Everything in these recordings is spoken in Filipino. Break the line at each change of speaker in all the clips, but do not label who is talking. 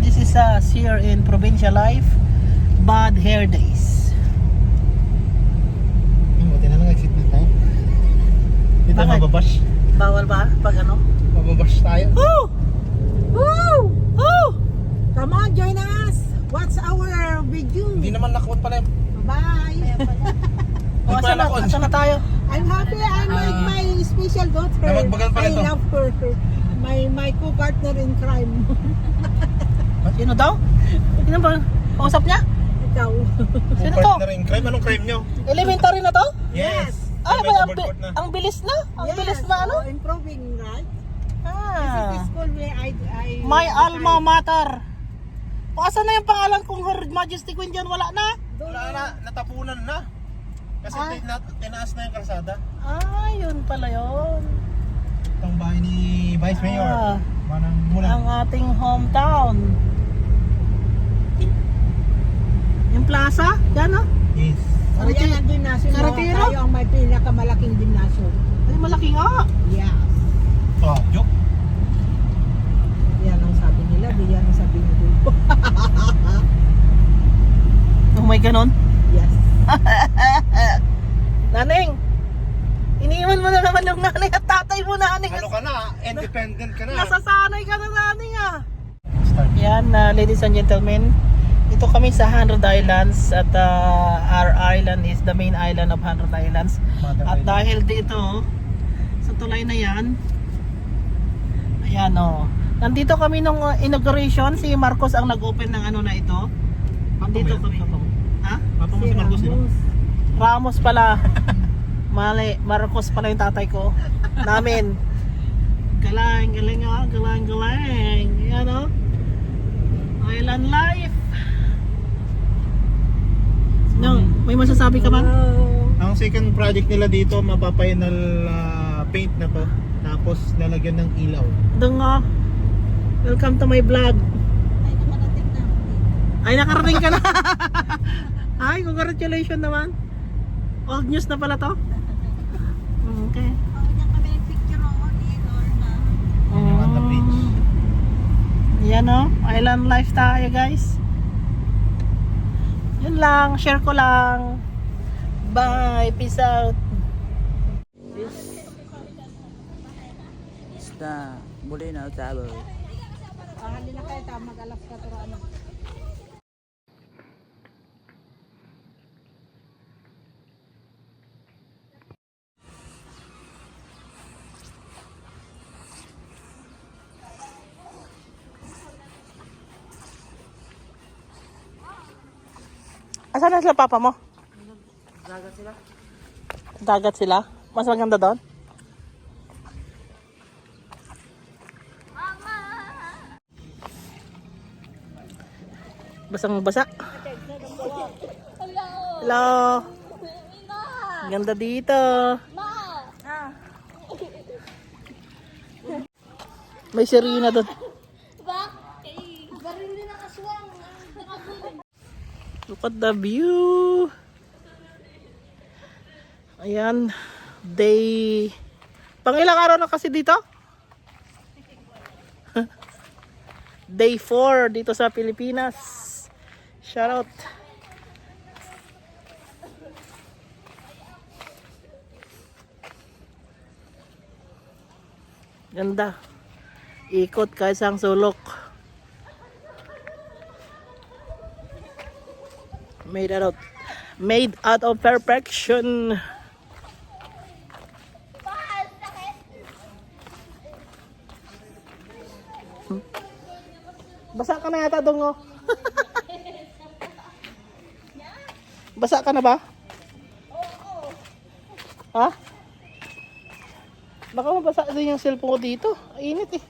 This is us here in Provincial Life, Bad Hair Days.
Buti na lang exit na tayo. Dito
Bakit?
mababash.
Bawal ba? Pag ano?
Mababash tayo.
Woo! Woo! Woo!
Come on, join us. Watch our video.
Hindi naman lakon pala.
Bye.
O, asan na tayo?
I'm happy. I'm like my special daughter.
Namagbagal pa
I
ito.
love her. My co-partner in crime.
Sino daw? Sino ba? Kausap niya?
Ikaw.
Sino to?
Partner in crime. Anong crime nyo?
Elementary na to?
Yes.
Ay,
May
ba,
overcourt na.
ang bilis na? Ang
Yes,
bilis na ano?
so improving, right? This
Ah.
is the school where I
My alma mater. O, asan na yung pangalan kong Her Majesty Queen dyan? Wala na?
Wala na. Natapunan na. Kasi tinaas na yung kalsada.
Ah, yun pala yun.
Itong bahay ni Vice Mayor.
Ah.
Manang mula.
Ang ating hometown. Yung plaza? Yan ah.
Yes.
So yan ang gymnasium.
Karatero?
Tayo ang may pinakamalaking gymnasium.
Ay, malaki nga.
Yes.
Oh, joke.
Yan ang sabi nila. Di yan ang sabi nila.
Oh, may ganon.
Yes.
Naneng, iniwan mo na naman yung nanay at tatay mo, naneng.
Ano ka na? Independent ka na.
Nasasanay ka na, naneng ah.
Start.
Yan, ladies and gentlemen. Ito kami sa Hundred Islands at our island is the main island of Hundred Islands.
Mother
At
Island.
dahil dito, sa tulay na yan, ayan o. Nandito kami nung inauguration, si Marcos ang nag-open ng ano na ito. Nandito kami. Ha?
Papa mo si Marcos dito?
Ramos pala. Mali, Marcos pala yung tatay ko. Namin. Galang, galing ah, galang, galang. Yan o. Island life. No, may masasabi ka man?
Ang second project nila dito, mapapinal paint na to. Tapos lalagyan ng ilaw.
Doon nga. Welcome to my vlog. Ay, nakarating na. Ay, nakarating ka na. Ay, congratulations naman. Old news na pala to. Okay.
On the bridge.
Yan o, island life tayo guys. Yun lang, share ko lang. Bye, peace out.
Está Molina Tabo.
Hindi na kayo mag-alas ka pero ano.
Asan na sila papa mo? Dagat sila. Dagat sila? Mas maganda doon? Basang basa. Hello. Ganda dito. May sirena doon. Look at the view. Ayan. Day. Pang ilang araw na kasi dito? Day 4 dito sa Pilipinas. Shout out. Ganda. Ikot kahit sang sulok. Made out of perfection. Basa ka na yata dongo. Basa ka na ba? Ha? Baka mabasa din yung cellphone ko dito. Init eh.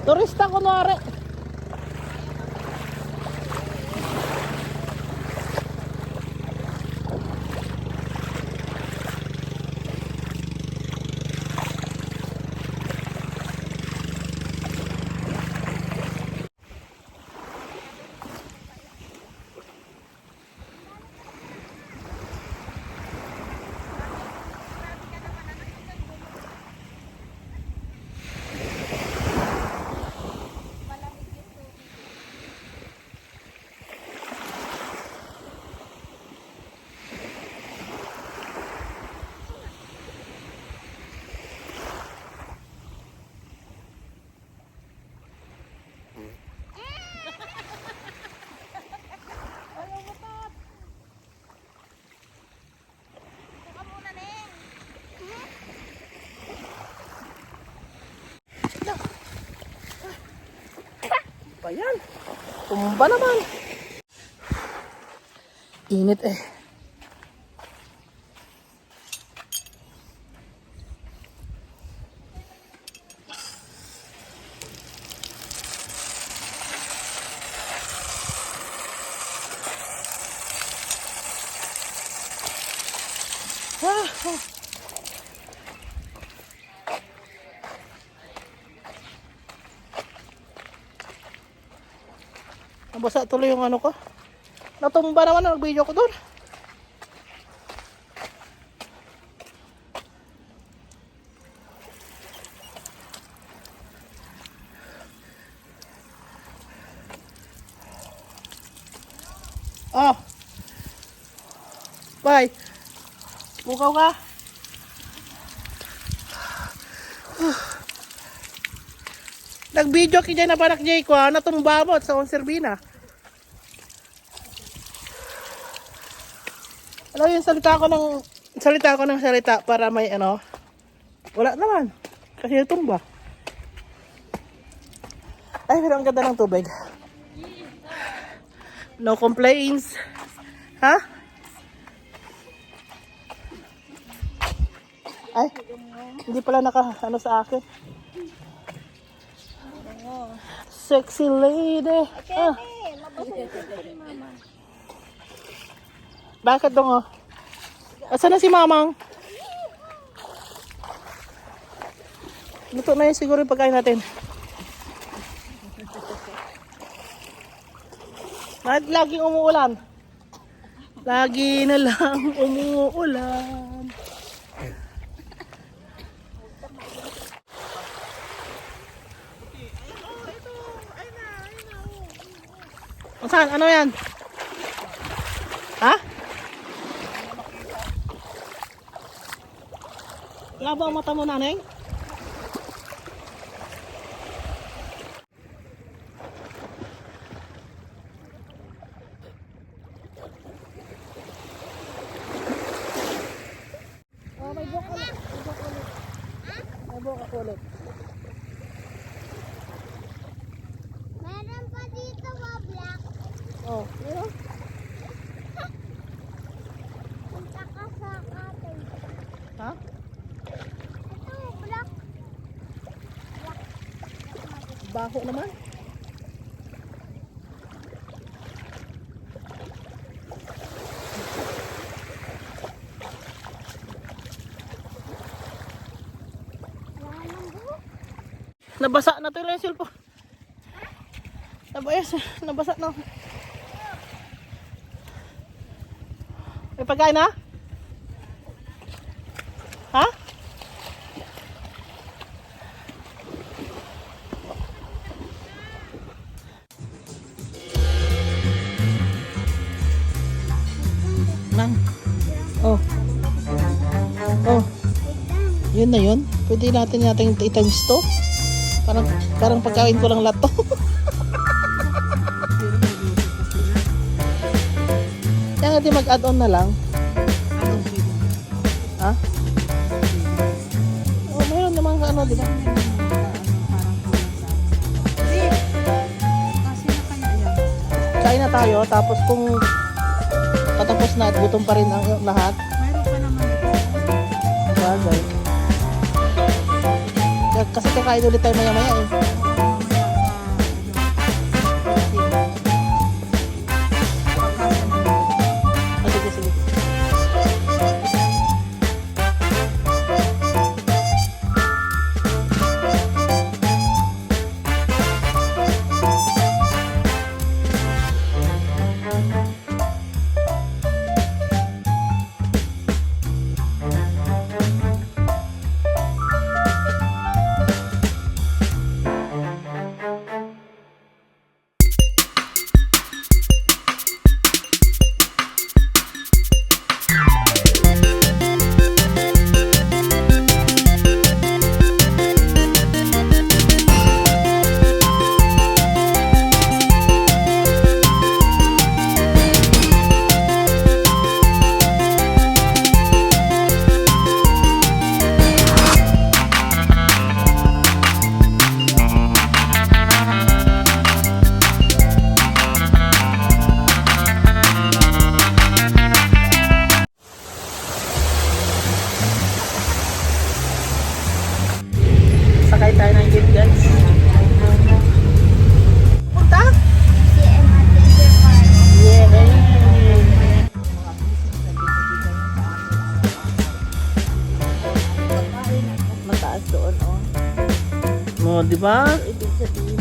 Turista kunwari. Ayan. Tumba naman. Init eh. Nabasa tuloy yung ano ko. Natumba naman ang video ko doon. Oh. Bye. Bukaw ka. Nag-video ki dyan na panak Jay ko, natumba mo sa konserbina. Ano yung salita ko ng salita para may ano. Wala naman. Kasi natumba. Ay, pero ang ganda ng tubig. No complaints. Ha? Ay, hindi pala ano sa akin. Sexy lady. Ah. Bakit dong oh? Asan na si mamang? Luto na yun siguro yung pagkain natin. Laging umuulan. Lagi na lang umuulan. Saan? Ano yan? Ha? Labo ang mata mo, nanay? Oh, may buhok ulit. May buhok ulit.
Meron pa dito mga black.
Oh, meron?
Punta ka sa cottage.
baho naman. Nabasa na to yung cellphone. Nabasa na. May pagkain na? Ha? Nang. Oh. Oh. Yun na yun. Pwede natin i-times to. Parang pagkain ko lang lahat to. Kaya natin mag-add on na lang. Ha? Oh, mayroon namang ano, di ba? Kain na tayo, tapos kung patapos na at gutom pa rin ang lahat.
Mayroon pa naman ito.
Bagay. Kasi kakain ulit tayo maya-maya eh. Ah, sige, sige. Sakay tayo ng jeep, guys. Punta? Yeah. Mataas doon, oh. Mo, di ba? Ibig sabihin,